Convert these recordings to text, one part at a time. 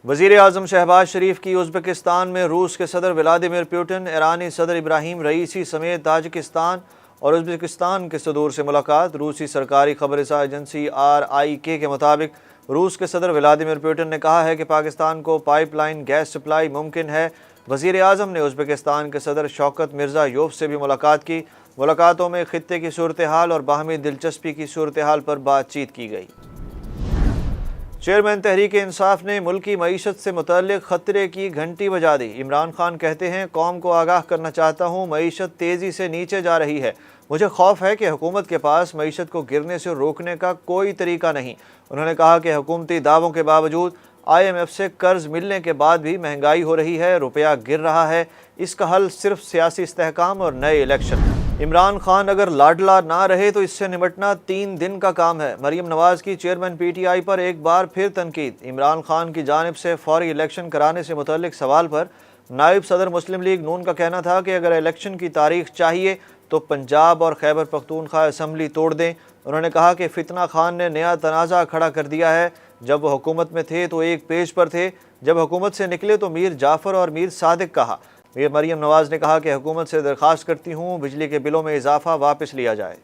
وزیر اعظم شہباز شریف کی ازبکستان میں روس کے صدر ولادیمیر پوٹن، ایرانی صدر ابراہیم رئیسی سمیت تاجکستان اور ازبکستان کے صدور سے ملاقات۔ روسی سرکاری خبر رساں ایجنسی RIK کے مطابق روس کے صدر ولادیمیر پوٹن نے کہا ہے کہ پاکستان کو پائپ لائن گیس سپلائی ممکن ہے۔ وزیر اعظم نے ازبکستان کے صدر شوکت مرزایوف سے بھی ملاقات کی۔ ملاقاتوں میں خطے کی صورتحال اور باہمی دلچسپی کی صورتحال پر بات چیت کی گئی۔ چیئرمین تحریک انصاف نے ملکی معیشت سے متعلق خطرے کی گھنٹی بجا دی۔ عمران خان کہتے ہیں، قوم کو آگاہ کرنا چاہتا ہوں، معیشت تیزی سے نیچے جا رہی ہے۔ مجھے خوف ہے کہ حکومت کے پاس معیشت کو گرنے سے روکنے کا کوئی طریقہ نہیں۔ انہوں نے کہا کہ حکومتی دعووں کے باوجود IMF سے قرض ملنے کے بعد بھی مہنگائی ہو رہی ہے، روپیہ گر رہا ہے۔ اس کا حل صرف سیاسی استحکام اور نئے الیکشن۔ عمران خان اگر لاڈلا نہ رہے تو اس سے نمٹنا 3 دن کا کام ہے۔ مریم نواز کی چیئرمین PTI پر ایک بار پھر تنقید۔ عمران خان کی جانب سے فوری الیکشن کرانے سے متعلق سوال پر نائب صدر مسلم لیگ نون کا کہنا تھا کہ اگر الیکشن کی تاریخ چاہیے تو پنجاب اور خیبر پختونخوا اسمبلی توڑ دیں۔ انہوں نے کہا کہ فتنہ خان نے نیا تنازع کھڑا کر دیا ہے۔ جب وہ حکومت میں تھے تو ایک پیج پر تھے، جب حکومت سے نکلے تو میر جعفر اور میر صادق کہا۔ مریم نواز نے کہا کہ حکومت سے درخواست کرتی ہوں بجلی کے بلوں میں اضافہ واپس لیا جائے۔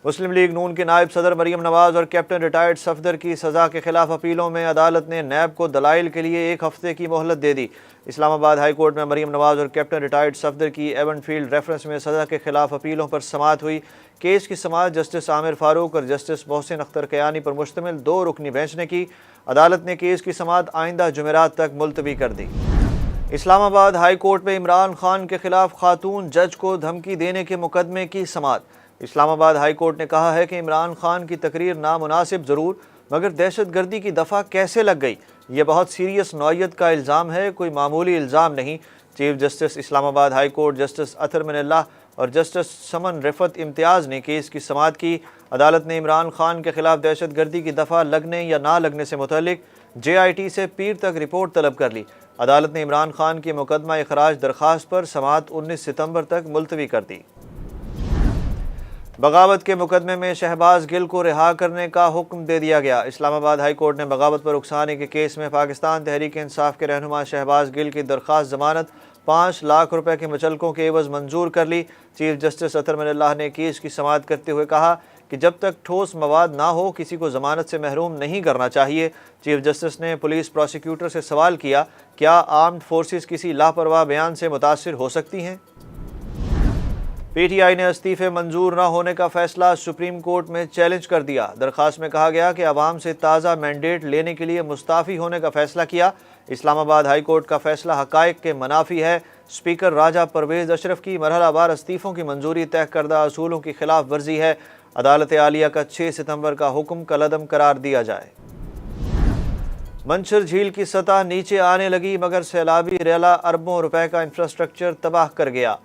مسلم لیگ نون کے نائب صدر مریم نواز اور کیپٹن ریٹائرڈ صفدر کی سزا کے خلاف اپیلوں میں عدالت نے نیب کو دلائل کے لیے 1 ہفتے کی مہلت دے دی۔ اسلام آباد ہائی کورٹ میں مریم نواز اور کیپٹن ریٹائرڈ صفدر کی ایونٹ فیلڈ ریفرنس میں سزا کے خلاف اپیلوں پر سماعت ہوئی۔ کیس کی سماعت جسٹس عامر فاروق اور جسٹس محسن اختر کیانی پر مشتمل 2 رکنی بینچ نے کی۔ عدالت نے کیس کی سماعت آئندہ جمعرات تک ملتوی کر دی۔ اسلام آباد ہائی کورٹ میں عمران خان کے خلاف خاتون جج کو دھمکی دینے کے مقدمے کی سماعت۔ اسلام آباد ہائی کورٹ نے کہا ہے کہ عمران خان کی تقریر نامناسب ضرور، مگر دہشت گردی کی دفعہ کیسے لگ گئی؟ یہ بہت سیریس نوعیت کا الزام ہے، کوئی معمولی الزام نہیں۔ چیف جسٹس اسلام آباد ہائی کورٹ جسٹس اطہر من اللہ اور جسٹس سمن رفت امتیاز نے کیس کی سماعت کی۔ عدالت نے عمران خان کے خلاف دہشت گردی کی دفعہ لگنے یا نہ لگنے سے متعلق JIT سے پیر تک رپورٹ طلب کر لی۔ عدالت نے عمران خان کی مقدمہ اخراج درخواست پر سماعت 19 ستمبر تک ملتوی کر دی۔ بغاوت کے مقدمے میں شہباز گل کو رہا کرنے کا حکم دے دیا گیا۔ اسلام آباد ہائی کورٹ نے بغاوت پر اکسانے کے کیس میں پاکستان تحریک انصاف کے رہنما شہباز گل کی درخواست ضمانت 5 لاکھ روپے کے مچلقوں کے عوض منظور کر لی۔ چیف جسٹس اطہر من اللہ نے کیس کی سماعت کرتے ہوئے کہا کہ جب تک ٹھوس مواد نہ ہو کسی کو ضمانت سے محروم نہیں کرنا چاہیے۔ چیف جسٹس نے پولیس پروسیکیوٹر سے سوال کیا، کیا آرمڈ فورسز کسی لاپرواہ بیان سے متاثر ہو سکتی ہیں؟ PTI نے استعفے منظور نہ ہونے کا فیصلہ سپریم کورٹ میں چیلنج کر دیا۔ درخواست میں کہا گیا کہ عوام سے تازہ مینڈیٹ لینے کے لیے مستعفی ہونے کا فیصلہ کیا۔ اسلام آباد ہائی کورٹ کا فیصلہ حقائق کے منافی ہے۔ اسپیکر راجہ پرویز اشرف کی مرحلہ وار استعفوں کی منظوری طے کردہ اصولوں کی خلاف ورزی ہے۔ عدالت عالیہ کا 6 ستمبر کا حکم کالعدم قرار دیا جائے۔ منچھر جھیل کی سطح نیچے آنے لگی مگر سیلابی ریلا اربوں روپے کا انفراسٹرکچر تباہ کر گیا۔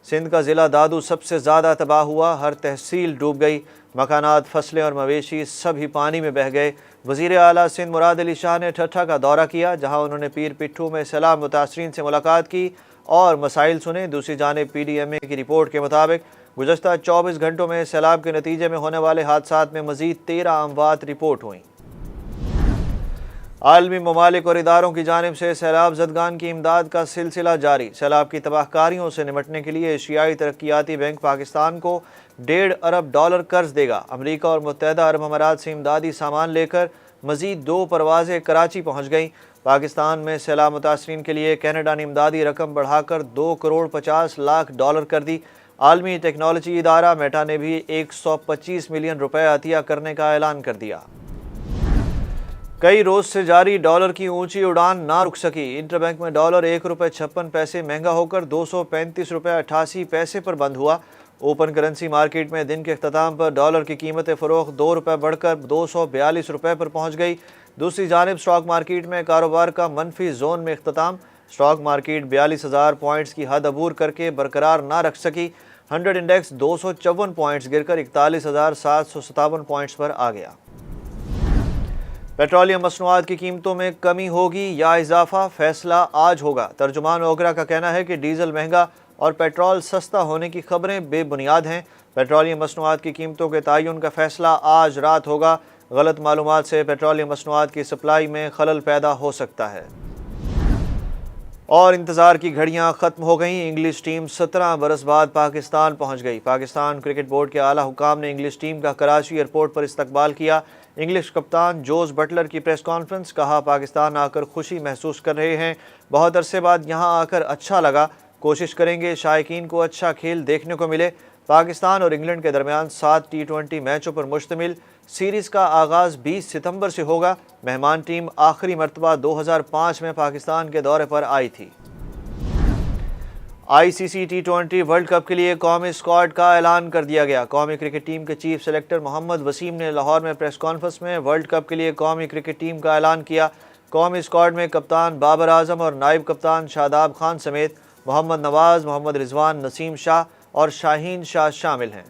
سندھ کا ضلع دادو سب سے زیادہ تباہ ہوا، ہر تحصیل ڈوب گئی، مکانات، فصلیں اور مویشی سب ہی پانی میں بہہ گئے۔ وزیر اعلیٰ سندھ مراد علی شاہ نے ٹھٹھہ کا دورہ کیا، جہاں انہوں نے پیر پٹھو میں سیلاب متاثرین سے ملاقات کی اور مسائل سنے۔ دوسری جانب PDMA کی رپورٹ کے مطابق گزشتہ 24 گھنٹوں میں سیلاب کے نتیجے میں ہونے والے حادثات میں مزید 13 اموات رپورٹ ہوئیں۔ عالمی ممالک اور اداروں کی جانب سے سیلاب زدگان کی امداد کا سلسلہ جاری۔ سیلاب کی تباہ کاریوں سے نمٹنے کے لیے ایشیائی ترقیاتی بینک پاکستان کو $1.5 ارب قرض دے گا۔ امریکہ اور متحدہ عرب امارات سے امدادی سامان لے کر مزید 2 پروازیں کراچی پہنچ گئیں۔ پاکستان میں سیلاب متاثرین کے لیے کینیڈا نے امدادی رقم بڑھا کر $2.50 کر دی۔ عالمی ٹیکنالوجی ادارہ میٹا نے بھی $125 ملین عطیہ کرنے کا اعلان کر دیا۔ کئی روز سے جاری ڈالر کی اونچی اڑان نہ رک سکی۔ انٹر بینک میں ڈالر $1.56 مہنگا ہو کر $235.88 پر بند ہوا۔ اوپن کرنسی مارکیٹ میں دن کے اختتام پر ڈالر کی قیمت فروخت $2 بڑھ کر $242 پر پہنچ گئی۔ دوسری جانب اسٹاک مارکیٹ میں کاروبار کا منفی زون میں اختتام۔ اسٹاک مارکیٹ 42,000 پوائنٹس کی حد عبور کر کے برقرار نہ رکھ سکی۔ 100 انڈیکس 254 پوائنٹس گر کر 41,757 پوائنٹس پر آ گیا۔ پیٹرولیم مصنوعات کی قیمتوں میں کمی ہوگی یا اضافہ، فیصلہ آج ہوگا۔ ترجمان اوگرا کا کہنا ہے کہ ڈیزل مہنگا اور پیٹرول سستا ہونے کی خبریں بے بنیاد ہیں۔ پیٹرولیم مصنوعات کی قیمتوں کے تعین کا فیصلہ آج رات ہوگا۔ غلط معلومات سے پیٹرولیم مصنوعات کی سپلائی میں خلل پیدا ہو سکتا ہے۔ اور انتظار کی گھڑیاں ختم ہو گئیں، انگلش ٹیم 17 برس بعد پاکستان پہنچ گئی۔ پاکستان کرکٹ بورڈ کے اعلیٰ حکام نے انگلش ٹیم کا کراچی ایئرپورٹ پر استقبال کیا۔ انگلش کپتان جوز بٹلر کی پریس کانفرنس، کہا پاکستان آ کر خوشی محسوس کر رہے ہیں، بہت عرصے بعد یہاں آ کر اچھا لگا، کوشش کریں گے شائقین کو اچھا کھیل دیکھنے کو ملے۔ پاکستان اور انگلینڈ کے درمیان 7 ٹی20 میچوں پر مشتمل سیریز کا آغاز 20 ستمبر سے ہوگا۔ مہمان ٹیم آخری مرتبہ 2005 میں پاکستان کے دورے پر آئی تھی۔ ICC ٹی20 ورلڈ کپ کے لیے قومی اسکواڈ کا اعلان کر دیا گیا۔ قومی کرکٹ ٹیم کے چیف سلیکٹر محمد وسیم نے لاہور میں پریس کانفرنس میں ورلڈ کپ کے لیے قومی کرکٹ ٹیم کا اعلان کیا۔ قومی اسکواڈ میں کپتان بابر اعظم اور نائب کپتان شاداب خان سمیت محمد نواز، محمد رضوان، نسیم شاہ اور شاہین شاہ شامل ہیں۔